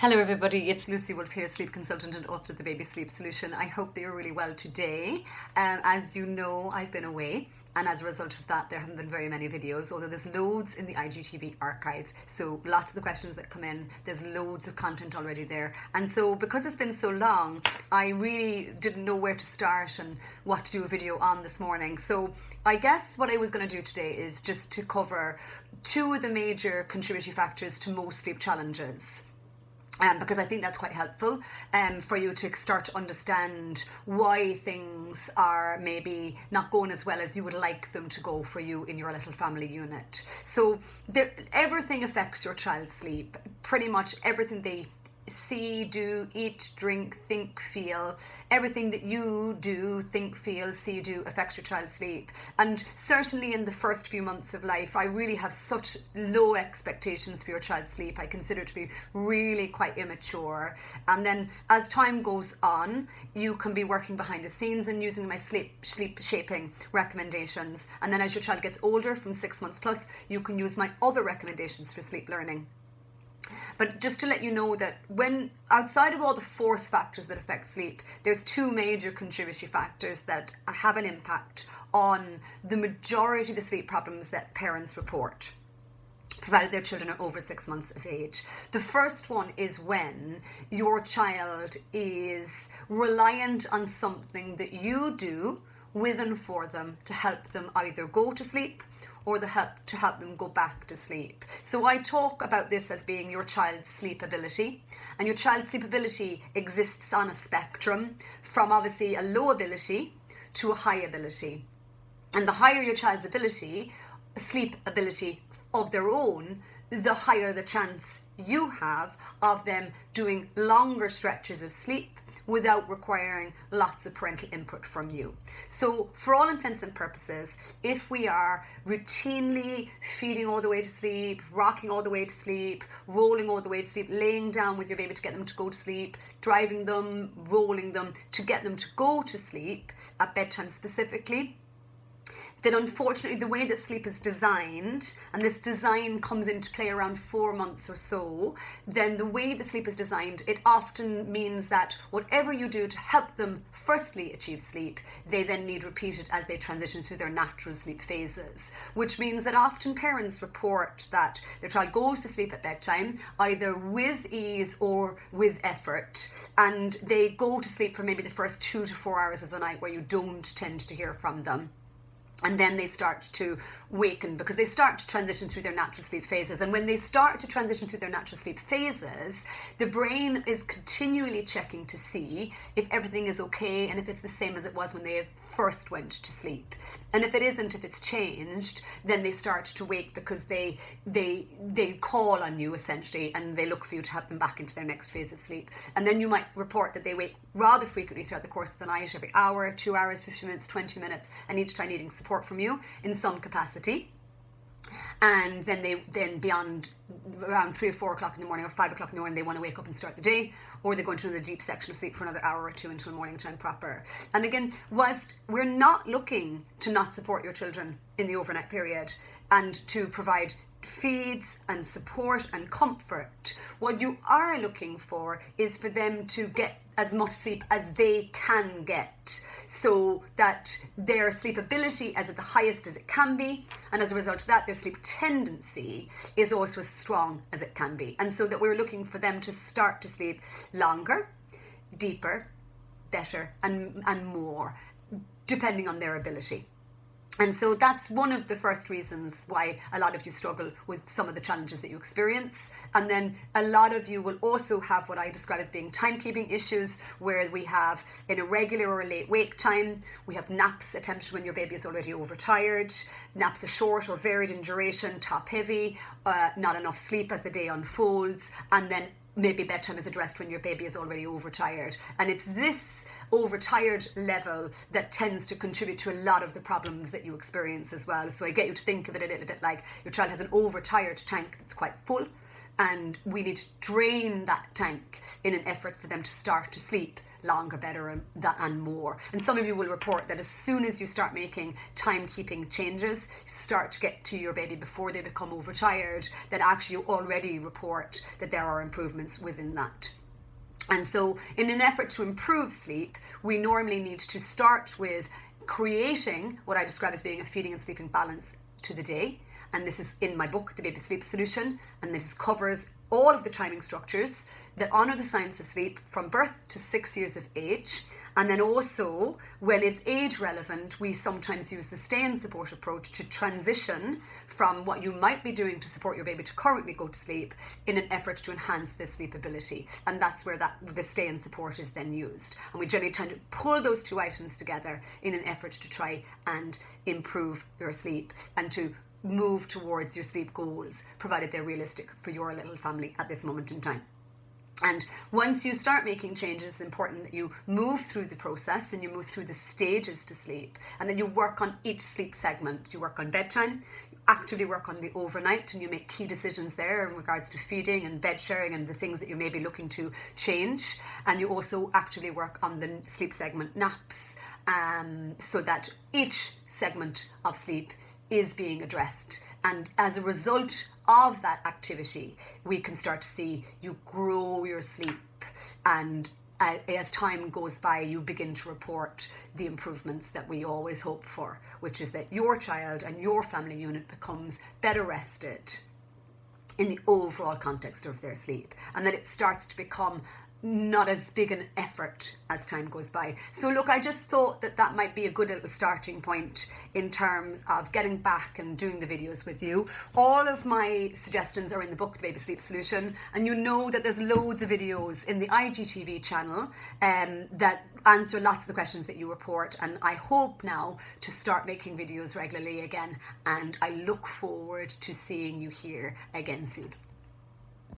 Hello everybody, it's Lucy Wolf here, sleep consultant and author of the Baby Sleep Solution. I hope that you're really well today. As you know, I've been away, and as a result of that there haven't been very many videos, although there's loads in the IGTV archive. So lots of the questions that come in, there's loads of content already there. And so because it's been so long, I really didn't know where to start and what to do a video on this morning. So I guess what I was going to do today is just to cover two of the major contributory factors to most sleep challenges. Because I think that's quite helpful for you to start to understand why things are maybe not going as well as you would like them to go for you in your little family unit. So everything affects your child's sleep. Pretty much everything they see, do, eat, drink, think, feel, everything that you do, think, feel, see, do affects your child's sleep. And certainly in the first few months of life, I really have such low expectations for your child's sleep. I consider it to be really quite immature. And then as time goes on, you can be working behind the scenes and using my sleep shaping recommendations. And then as your child gets older, from 6 months plus, you can use my other recommendations for sleep learning. But just to let you know that when outside of all the force factors that affect sleep, there's two major contributory factors that have an impact on the majority of the sleep problems that parents report, provided their children are over 6 months of age. The first one is when your child is reliant on something that you do with and for them to help them either go to sleep or to help them go back to sleep. So I talk about this as being your child's sleep ability, and your child's sleep ability exists on a spectrum from obviously a low ability to a high ability. And the higher your child's sleep ability of their own, the higher the chance you have of them doing longer stretches of sleep without requiring lots of parental input from you. So for all intents and purposes, if we are routinely feeding all the way to sleep, rocking all the way to sleep, rolling all the way to sleep, laying down with your baby to get them to go to sleep, driving them, rolling them to get them to go to sleep at bedtime specifically, then unfortunately the way that sleep is designed, and this design comes into play around 4 months or so, then the way the sleep is designed, it often means that whatever you do to help them firstly achieve sleep, they then need repeated as they transition through their natural sleep phases, which means that often parents report that their child goes to sleep at bedtime either with ease or with effort, and they go to sleep for maybe the first 2 to 4 hours of the night where you don't tend to hear from them. And then they start to waken because they start to transition through their natural sleep phases. And when they start to transition through their natural sleep phases, the brain is continually checking to see if everything is okay and if it's the same as it was when they first went to sleep. And if it isn't, if it's changed, then they start to wake because they call on you essentially, and they look for you to help them back into their next phase of sleep. And then you might report that they wake rather frequently throughout the course of the night, every hour, 2 hours, 15 minutes, 20 minutes, and each time needing support from you in some capacity. And then beyond around 3 or 4 o'clock in the morning or 5 o'clock in the morning, they want to wake up and start the day, or they go into the deep section of sleep for another hour or two until morning time proper. And again, whilst we're not looking to not support your children in the overnight period and to provide feeds and support and comfort, what you are looking for is for them to get as much sleep as they can get, so that their sleep ability is at the highest as it can be, and as a result of that their sleep tendency is also as strong as it can be, and so that we're looking for them to start to sleep longer, deeper, better and more, depending on their ability. And so that's one of the first reasons why a lot of you struggle with some of the challenges that you experience. And then a lot of you will also have what I describe as being timekeeping issues, where we have an irregular or a late wake time. We have naps attempted when your baby is already overtired. Naps are short or varied in duration, top heavy, not enough sleep as the day unfolds, and then maybe bedtime is addressed when your baby is already overtired. And it's this overtired level that tends to contribute to a lot of the problems that you experience as well. So I get you to think of it a little bit like your child has an overtired tank that's quite full, and we need to drain that tank in an effort for them to start to sleep longer, better, and more. And some of you will report that as soon as you start making timekeeping changes, you start to get to your baby before they become overtired, that actually you already report that there are improvements within that. And so in an effort to improve sleep, we normally need to start with creating what I describe as being a feeding and sleeping balance to the day. And this is in my book, The Baby Sleep Solution, and this covers all of the timing structures that honour the science of sleep from birth to 6 years of age. And then also, when it's age relevant, we sometimes use the stay and support approach to transition from what you might be doing to support your baby to currently go to sleep in an effort to enhance their sleep ability. And that's where the stay and support is then used. And we generally tend to pull those two items together in an effort to try and improve your sleep and to move towards your sleep goals, provided they're realistic for your little family at this moment in time. And once you start making changes, it's important that you move through the process and you move through the stages to sleep, and then you work on each sleep segment. You work on bedtime, you actively work on the overnight, and you make key decisions there in regards to feeding and bed sharing and the things that you may be looking to change. And you also actively work on the sleep segment naps, so that each segment of sleep is being addressed. And as a result of that activity, we can start to see you grow your sleep, and as time goes by, you begin to report the improvements that we always hope for, which is that your child and your family unit becomes better rested in the overall context of their sleep, and that it starts to become not as big an effort as time goes by. So look, I just thought that that might be a good little starting point in terms of getting back and doing the videos with you. All of my suggestions are in the book, The Baby Sleep Solution, and you know that there's loads of videos in the IGTV channel that answer lots of the questions that you report, and I hope now to start making videos regularly again, and I look forward to seeing you here again soon.